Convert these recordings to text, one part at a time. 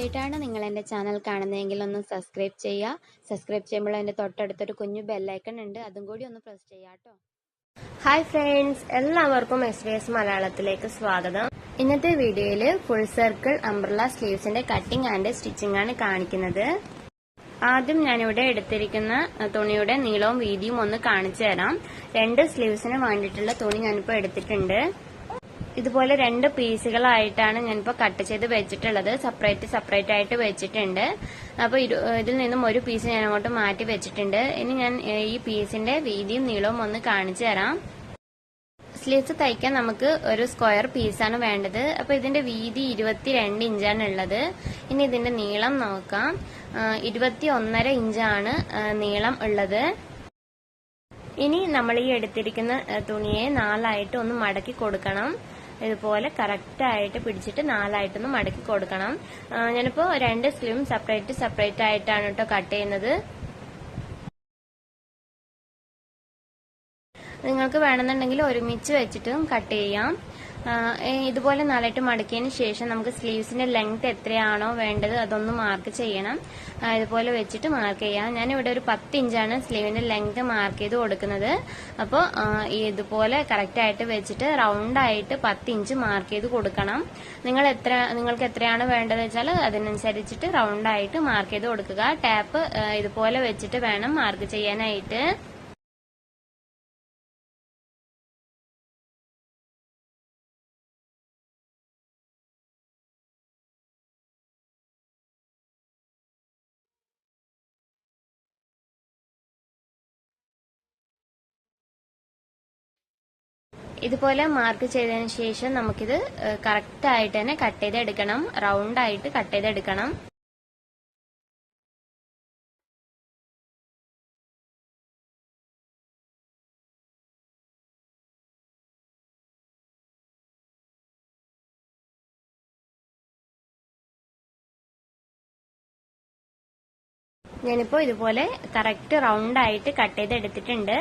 ആദ്യമായിട്ടാണ് നിങ്ങൾ എൻ്റെ ചാനൽ കാണുന്നതെങ്കിൽ ഒന്ന് സബ്സ്ക്രൈബ് ചെയ്യുക. സബ്സ്ക്രൈബ് ചെയ്യുമ്പോൾ എൻ്റെ തൊട്ടടുത്തൊരു കുഞ്ഞു ബെല്ലൈക്കൺ ഉണ്ട്, അതും കൂടി ഒന്ന് പ്രസ് ചെയ്യാം കേട്ടോ. ഹായ് ഫ്രണ്ട്സ്, എല്ലാവർക്കും SBS മലയാളത്തിലേക്ക് സ്വാഗതം. ഇന്നത്തെ വീഡിയോയിൽ ഫുൾ സർക്കിൾ അംബ്രല്ല സ്ലീവ്സിന്റെ കട്ടിംഗ് ആൻഡ് സ്റ്റിച്ചിങ് ആണ് കാണിക്കുന്നത്. ആദ്യം ഞാനിവിടെ എടുത്തിരിക്കുന്ന തുണിയുടെ നീളവും വീതിയും ഒന്ന് കാണിച്ചു തരാം. 2 സ്ലീവ്സിന് വേണ്ടിയിട്ടുള്ള തുണി ഞാനിപ്പോൾ എടുത്തിട്ടുണ്ട്. ഇതുപോലെ 2 പീസുകളായിട്ടാണ് ഞാനിപ്പോൾ കട്ട് ചെയ്ത് വെച്ചിട്ടുള്ളത്. സെപ്പറേറ്റ് ആയിട്ട് വെച്ചിട്ടുണ്ട്. അപ്പോൾ ഇതിൽ നിന്നും ഒരു പീസ് ഞാൻ അങ്ങോട്ട് മാറ്റി വെച്ചിട്ടുണ്ട്. ഇനി ഞാൻ ഈ പീസിന്റെ വീതിയും നീളവും ഒന്ന് കാണിച്ചു തരാം. സ്ലീവ്സ് തയ്ക്കാൻ നമുക്ക് ഒരു സ്ക്വയർ പീസാണ് വേണ്ടത്. അപ്പൊ ഇതിന്റെ വീതി 22 ഇഞ്ചാണ് ഉള്ളത്. ഇനി ഇതിന്റെ നീളം നോക്കാം. 21.5 ഇഞ്ചാണ് നീളം ഉള്ളത്. ഇനി നമ്മൾ ഈ എടുത്തിരിക്കുന്ന തുണിയെ 4 ആയിട്ട് ഒന്ന് മടക്കി കൊടുക്കണം. ഇതുപോലെ കറക്റ്റ് ആയിട്ട് പിടിച്ചിട്ട് 4 ആയിട്ടൊന്ന് മടക്കി കൊടുക്കണം. ഞാനിപ്പോ 2 സ്ലീവും സെപ്പറേറ്റ് ആയിട്ടാണ് കേട്ടോ കട്ട് ചെയ്യുന്നത്. നിങ്ങൾക്ക് വേണമെന്നുണ്ടെങ്കിൽ ഒരുമിച്ച് വെച്ചിട്ടും കട്ട് ചെയ്യാം. ഇതുപോലെ 4 ആയിട്ട് മടക്കിയതിന് ശേഷം നമുക്ക് സ്ലീവ്സിന്റെ ലെങ്ത് എത്രയാണോ വേണ്ടത് അതൊന്ന് മാർക്ക് ചെയ്യണം. ഇതുപോലെ വെച്ചിട്ട് മാർക്ക് ചെയ്യാം. ഞാനിവിടെ ഒരു 10 ഇഞ്ചാണ് സ്ലീവിന്റെ ലെങ്ത് മാർക്ക് ചെയ്ത് കൊടുക്കുന്നത്. അപ്പോൾ ഇതുപോലെ കറക്റ്റ് ആയിട്ട് വെച്ചിട്ട് റൗണ്ട് ആയിട്ട് 10 ഇഞ്ച് മാർക്ക് ചെയ്ത് കൊടുക്കണം. നിങ്ങൾക്ക് എത്രയാണ് വേണ്ടത് വെച്ചാൽ അതിനനുസരിച്ചിട്ട് റൗണ്ട് ആയിട്ട് മാർക്ക് ചെയ്ത് കൊടുക്കുക. ടാപ്പ് ഇതുപോലെ വെച്ചിട്ട് വേണം മാർക്ക് ചെയ്യാനായിട്ട്. ഇതുപോലെ മാർക്ക് ചെയ്തതിന് ശേഷം നമുക്കിത് കറക്റ്റ് ആയിട്ട് തന്നെ കട്ട് ചെയ്തെടുക്കണം. റൗണ്ട് ആയിട്ട് കട്ട് ചെയ്തെടുക്കണം. ഞാനിപ്പോ ഇതുപോലെ കറക്റ്റ് റൗണ്ട് ആയിട്ട് കട്ട് ചെയ്തെടുത്തിട്ടുണ്ട്.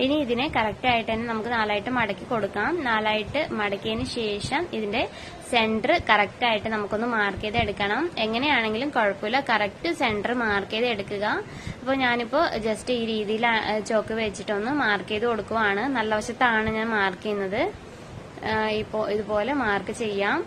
ഇനി ഇതിനെ കറക്റ്റ് ആയിട്ട് തന്നെ നമുക്ക് 4 ആയിട്ട് മടക്കി കൊടുക്കാം. 4 ആയിട്ട് മടക്കിയതിന് ശേഷം ഇതിന്റെ സെന്റർ കറക്റ്റ് ആയിട്ട് നമുക്കൊന്ന് മാർക്ക് ചെയ്ത് എടുക്കണം. എങ്ങനെയാണെങ്കിലും കുഴപ്പമില്ല, കറക്റ്റ് സെന്റർ മാർക്ക് ചെയ്ത് എടുക്കുക. അപ്പോൾ ഞാനിപ്പോ ജസ്റ്റ് ഈ രീതിയിൽ ചോക്ക് വെച്ചിട്ടൊന്ന് മാർക്ക് ചെയ്ത് കൊടുക്കുവാണ്. നല്ല വശത്താണ് ഞാൻ മാർക്ക് ചെയ്യുന്നത്. ഇപ്പോ ഇതുപോലെ മാർക്ക് ചെയ്യാം.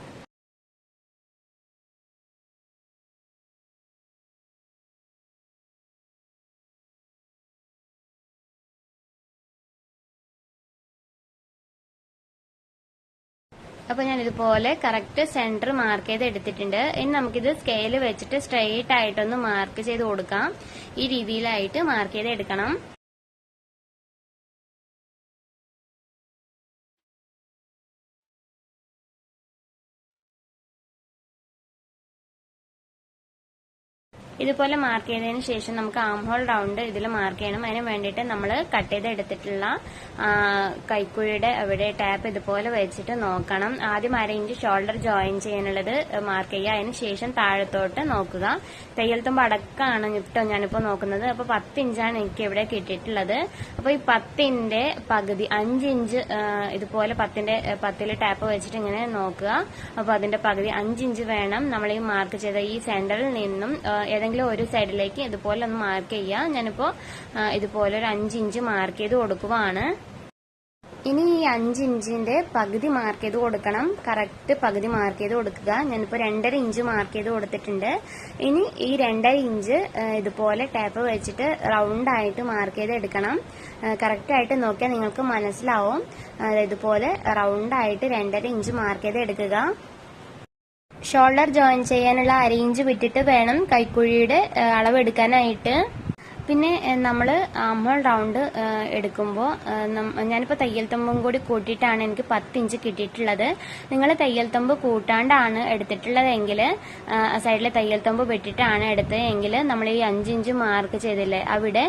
അപ്പൊ ഞാൻ ഇതുപോലെ കറക്റ്റ് സെന്റർ മാർക്ക് ചെയ്ത് എടുത്തിട്ടുണ്ട്. ഇനി നമുക്കിത് സ്കെയിൽ വെച്ചിട്ട് സ്ട്രെയിറ്റ് ആയിട്ടൊന്ന് മാർക്ക് ചെയ്ത് കൊടുക്കാം. ഈ രീതിയിലായിട്ട് മാർക്ക് ചെയ്ത് എടുക്കണം. ഇതുപോലെ മാർക്ക് ചെയ്തതിന് ശേഷം നമുക്ക് ആം ഹോൾ റൗണ്ട് ഇതിൽ മാർക്ക് ചെയ്യണം. അതിന് വേണ്ടിയിട്ട് നമ്മൾ കട്ട് ചെയ്ത് എടുത്തിട്ടുള്ള കൈക്കുഴിയുടെ അവിടെ ടാപ്പ് ഇതുപോലെ വെച്ചിട്ട് നോക്കണം. ആദ്യം 1/2 ഇഞ്ച് ഷോൾഡർ ജോയിൻ ചെയ്യാനുള്ളത് മാർക്ക് ചെയ്യുക. അതിന് ശേഷം താഴത്തോട്ട് നോക്കുക. തയ്യൽ തുമ്പ് അടക്കമാണ് ഇട്ടോ ഞാനിപ്പോ നോക്കുന്നത്. അപ്പൊ 10 ഇഞ്ചാണ് എനിക്ക് ഇവിടെ കിട്ടിയിട്ടുള്ളത്. അപ്പൊ ഈ 10ന്റെ പകുതി 5 ഇഞ്ച് ഇതുപോലെ 10ൽ ടാപ്പ് വെച്ചിട്ട് ഇങ്ങനെ നോക്കുക. അപ്പൊ അതിന്റെ പകുതി 5 ഇഞ്ച് വേണം നമ്മൾ ഈ മാർക്ക് ചെയ്ത ഈ സെന്ററിൽ നിന്നും ഏതെങ്കിലും ഒരു സൈഡിലേക്ക് ഇതുപോലെ ഒന്ന് മാർക്ക് ചെയ്യുക. ഞാനിപ്പോ ഇതുപോലെ ഒരു 5 ഇഞ്ച് മാർക്ക് ചെയ്ത് കൊടുക്കുവാണ്. ഇനി ഈ 5 ഇഞ്ചിന്റെ പകുതി മാർക്ക് ചെയ്ത് കൊടുക്കണം. കറക്റ്റ് പകുതി മാർക്ക് ചെയ്ത് കൊടുക്കുക. ഞാനിപ്പോ 2.5 ഇഞ്ച് മാർക്ക് ചെയ്ത് കൊടുത്തിട്ടുണ്ട്. ഇനി ഈ 2.5 ഇഞ്ച് ഇതുപോലെ ടാപ്പ് വെച്ചിട്ട് റൗണ്ട് ആയിട്ട് മാർക്ക് ചെയ്ത് എടുക്കണം. കറക്റ്റ് ആയിട്ട് നോക്കിയാൽ നിങ്ങൾക്ക് മനസ്സിലാവും. ഇതുപോലെ റൗണ്ട് ആയിട്ട് 2.5 ഇഞ്ച് മാർക്ക് ചെയ്ത് എടുക്കുക. ഷോൾഡർ ജോയിൻ ചെയ്യാനുള്ള 1/2 ഇഞ്ച് വിട്ടിട്ട് വേണം കൈക്കുഴിയുടെ അളവ് എടുക്കാനായിട്ട്. പിന്നെ നമ്മൾ ആംഹോൾ റൗണ്ട് എടുക്കുമ്പോൾ ഞാനിപ്പോൾ തയ്യൽ തുമ്പും കൂടി കൂട്ടിയിട്ടാണ് എനിക്ക് 10 ഇഞ്ച് കിട്ടിയിട്ടുള്ളത്. നിങ്ങൾ തയ്യൽ തുമ്പ് കൂട്ടാണ്ടാണ് എടുത്തിട്ടുള്ളതെങ്കിൽ സൈഡിലെ തയ്യൽ തുമ്പ് വെട്ടിയിട്ടാണ് എടുത്തതെങ്കിൽ നമ്മൾ ഈ 5 ഇഞ്ച് മാർക്ക് ചെയ്തില്ലേ അവിടെ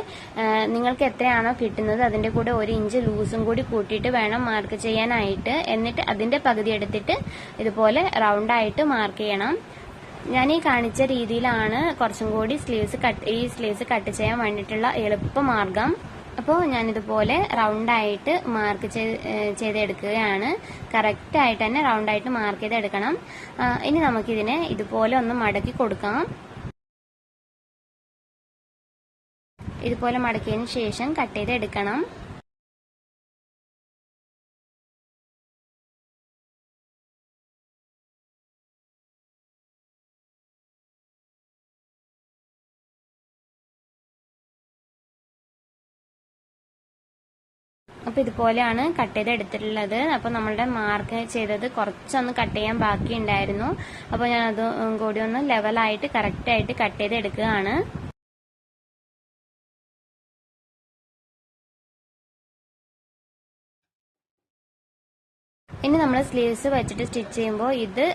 നിങ്ങൾക്ക് എത്രയാണോ കിട്ടുന്നത് അതിന്റെ കൂടെ 1 ഇഞ്ച് ലൂസും കൂടി കൂട്ടിയിട്ട് വേണം മാർക്ക് ചെയ്യാനായിട്ട്. എന്നിട്ട് അതിന്റെ പകുതി എടുത്തിട്ട് ഇതുപോലെ റൗണ്ട് ആയിട്ട് മാർക്ക് ചെയ്യണം. ഞാൻ ഈ കാണിച്ച രീതിയിലാണ് കുറച്ചും കൂടി സ്ലീവ്സ് കട്ട് ചെയ്യാൻ വേണ്ടിയിട്ടുള്ള എളുപ്പമാർഗം. അപ്പോൾ ഞാനിതുപോലെ റൗണ്ടായിട്ട് മാർക്ക് ചെയ്തെടുക്കുകയാണ്. കറക്റ്റായിട്ട് തന്നെ റൗണ്ടായിട്ട് മാർക്ക് ചെയ്തെടുക്കണം. ഇനി നമുക്കിതിനെ ഇതുപോലെ ഒന്ന് മടക്കി കൊടുക്കാം. ഇതുപോലെ മടക്കിയതിന് ശേഷം കട്ട് ചെയ്തെടുക്കണം. അപ്പോൾ ഇതുപോലെയാണ് കട്ട് ചെയ്തെടുത്തിട്ടുള്ളത്. അപ്പോൾ നമ്മളുടെ മാർക്ക് ചെയ്തത് കുറച്ചൊന്ന് കട്ട് ചെയ്യാൻ ബാക്കി ഉണ്ടായിരുന്നു. അപ്പോൾ ഞാൻ അത് കൂടി ഒന്ന് ലെവലായിട്ട് കറക്റ്റായിട്ട് കട്ട് ചെയ്തെടുക്കുകയാണ്. ഇനി നമ്മൾ സ്ലീവ്സ് വെച്ചിട്ട് സ്റ്റിച്ച് ചെയ്യുമ്പോൾ ഇത്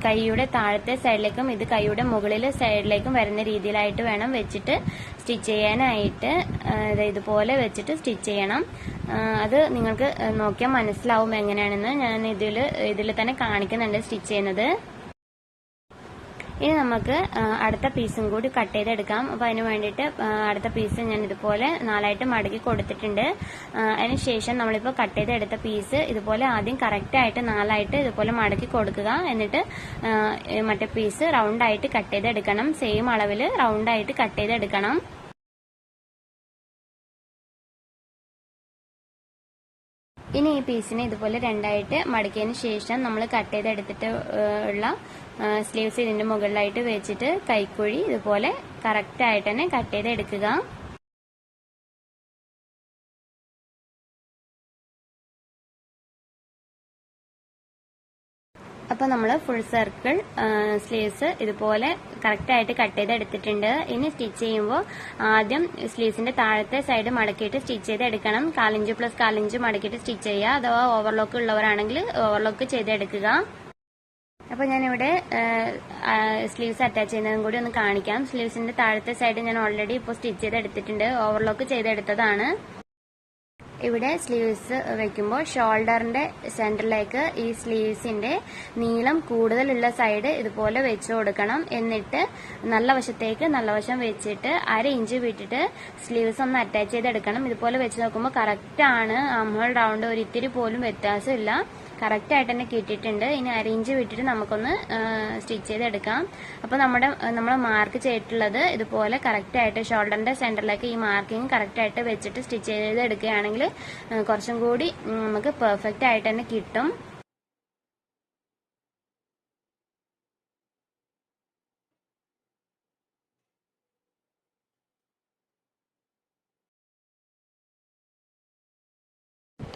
കൈയുടെ താഴത്തെ സൈഡിലേക്കും ഇത് കൈയുടെ മുകളിലെ സൈഡിലേക്കും വരുന്ന രീതിയിലായിട്ട് വേണം വെച്ചിട്ട് സ്റ്റിച്ച് ചെയ്യാനായിട്ട്. ഇതുപോലെ വെച്ചിട്ട് സ്റ്റിച്ച് ചെയ്യണം. അത് നിങ്ങൾക്ക് നോക്കിയാൽ മനസ്സിലാവും എങ്ങനെയാണെന്ന്. ഞാൻ ഇതിൽ തന്നെ കാണിക്കുന്നുണ്ട് സ്റ്റിച്ച് ചെയ്യുന്നത്. ഇനി നമുക്ക് അടുത്ത പീസും കൂടി കട്ട് ചെയ്തെടുക്കാം. അപ്പോൾ അതിന് വേണ്ടിയിട്ട് അടുത്ത പീസ് ഞാൻ ഇതുപോലെ 4ആയിട്ട് മടക്കി കൊടുത്തിട്ടുണ്ട്. അതിനുശേഷം നമ്മളിപ്പോൾ കട്ട് ചെയ്തെടുത്ത പീസ് ഇതുപോലെ ആദ്യം കറക്റ്റായിട്ട് 4ആയിട്ട് ഇതുപോലെ മടക്കി കൊടുക്കുക. എന്നിട്ട് മറ്റേ പീസ് റൗണ്ടായിട്ട് കട്ട് ചെയ്തെടുക്കണം. സെയിം അളവിൽ റൗണ്ടായിട്ട് കട്ട് ചെയ്തെടുക്കണം. ഇനി ഈ പീസിനെ ഇതുപോലെ 2ആയിട്ട് മടക്കിയതിന് ശേഷം നമ്മൾ കട്ട് ചെയ്തെടുത്തിട്ട് ഉള്ള സ്ലീവ്സ് ഇതിന്റെ മുകളിലായിട്ട് വെച്ചിട്ട് കൈക്കുഴി ഇതുപോലെ കറക്റ്റായിട്ട് തന്നെ കട്ട് ചെയ്തെടുക്കുക. അപ്പോൾ നമ്മൾ ഫുൾ സർക്കിൾ സ്ലീവ്സ് ഇതുപോലെ കറക്റ്റായിട്ട് കട്ട് ചെയ്തെടുത്തിട്ടുണ്ട്. ഇനി സ്റ്റിച്ച് ചെയ്യുമ്പോൾ ആദ്യം സ്ലീവ്സിന്റെ താഴത്തെ സൈഡ് മടക്കിയിട്ട് സ്റ്റിച്ച് ചെയ്തെടുക്കണം. 1/4 ഇഞ്ച് + 1/4 ഇഞ്ച് മടക്കിയിട്ട് സ്റ്റിച്ച് ചെയ്യുക. അഥവാ ഓവർലോക്ക് ഉള്ളവരാണെങ്കിൽ ഓവർലോക്ക് ചെയ്തെടുക്കുക. അപ്പോൾ ഞാനിവിടെ സ്ലീവ്സ് അറ്റാച്ച് ചെയ്യുന്നതും കൂടി ഒന്ന് കാണിക്കാം. സ്ലീവ്സിന്റെ താഴത്തെ സൈഡ് ഞാൻ ഓൾറെഡി ഇപ്പോൾ സ്റ്റിച്ച് ചെയ്തെടുത്തിട്ടുണ്ട്. ഓവർലോക്ക് ചെയ്തെടുത്തതാണ്. ഇവിടെ സ്ലീവ്സ് വെക്കുമ്പോൾ ഷോൾഡറിന്റെ സെന്ററിലേക്ക് ഈ സ്ലീവ്സിന്റെ നീളം കൂടുതലുള്ള സൈഡ് ഇതുപോലെ വെച്ച് കൊടുക്കണം. എന്നിട്ട് നല്ല വശം വെച്ചിട്ട് 1/2 ഇഞ്ച് വിട്ടിട്ട് സ്ലീവ്സ് ഒന്ന് അറ്റാച്ച് ചെയ്തെടുക്കണം. ഇതുപോലെ വെച്ച് നോക്കുമ്പോൾ കറക്റ്റ് ആണ്. ആംഹോൾ റൗണ്ട് ഒരു ഇത്തിരി പോലും വ്യത്യാസമില്ല. കറക്റ്റായിട്ട് തന്നെ കിട്ടിയിട്ടുണ്ട്. ഇനി 1/2 ഇഞ്ച് വിട്ടിട്ട് നമുക്കൊന്ന് സ്റ്റിച്ച് ചെയ്തെടുക്കാം. അപ്പോൾ നമ്മൾ മാർക്ക് ചെയ്തിട്ടുള്ളത് ഇതുപോലെ കറക്റ്റായിട്ട് ഷോൾഡറിന്റെ സെന്ററിലേക്ക് ഈ മാർക്കിങ് കറക്റ്റായിട്ട് വെച്ചിട്ട് സ്റ്റിച്ച് ചെയ്തെടുക്കുകയാണെങ്കിൽ കുറച്ചും കൂടി നമുക്ക് പെർഫെക്റ്റ് ആയിട്ട് തന്നെ കിട്ടും.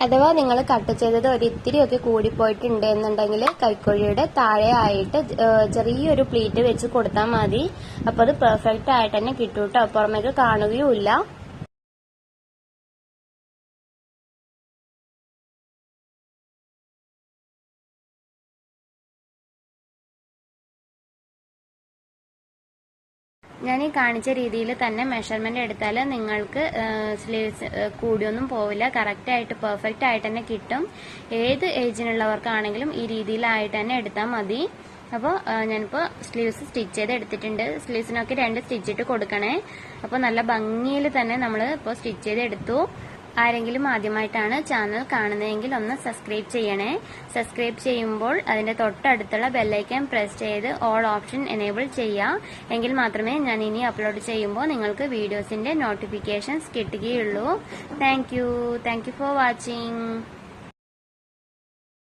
അഥവാ നിങ്ങൾ കട്ട് ചെയ്തത് ഒരിത്തിരിയൊക്കെ കൂടിപ്പോയിട്ടുണ്ട് എന്നുണ്ടെങ്കിൽ കൈക്കുഴിയുടെ താഴെ ആയിട്ട് ചെറിയൊരു പ്ലീറ്റ് വെച്ച് കൊടുത്താൽ മതി. അപ്പോൾ അത് പെർഫെക്റ്റ് ആയിട്ട് തന്നെ കിട്ടും കേട്ടോ. പുറമേക്ക് കാണുകയുമില്ല. ഞാൻ ഈ കാണിച്ച രീതിയിൽ തന്നെ മെഷർമെന്റ് എടുത്താൽ നിങ്ങൾക്ക് സ്ലീവ്സ് കൂടിയൊന്നും പോവില്ല. കറക്റ്റായിട്ട് പെർഫെക്റ്റ് ആയിട്ട് തന്നെ കിട്ടും. ഏത് ഏജിനുള്ളവർക്കാണെങ്കിലും ഈ രീതിയിലായിട്ട് തന്നെ എടുത്താൽ മതി. അപ്പോൾ ഞാനിപ്പോൾ സ്ലീവ്സ് സ്റ്റിച്ച് ചെയ്ത് എടുത്തിട്ടുണ്ട്. സ്ലീവ്സിനൊക്കെ 2 സ്റ്റിച്ചിട്ട് കൊടുക്കണേ. അപ്പോൾ നല്ല ഭംഗിയിൽ തന്നെ നമ്മൾ ഇപ്പോൾ സ്റ്റിച്ച് ചെയ്ത് എടുത്തു. ആരെങ്കിലും ആദ്യമായിട്ടാണ് ചാനൽ കാണുന്നതെങ്കിൽ ഒന്ന് സബ്സ്ക്രൈബ് ചെയ്യണേ. സബ്സ്ക്രൈബ് ചെയ്യുമ്പോൾ അതിന്റെ തൊട്ടടുത്തുള്ള ബെല്ലൈക്കൺ പ്രസ് ചെയ്ത് ഓൾ ഓപ്ഷൻ എനേബിൾ ചെയ്യുക. എങ്കിൽ മാത്രമേ ഞാൻ ഇനി അപ്ലോഡ് ചെയ്യുമ്പോൾ നിങ്ങൾക്ക് വീഡിയോസിന്റെ നോട്ടിഫിക്കേഷൻസ് കിട്ടുകയുള്ളൂ. Thank you for watching.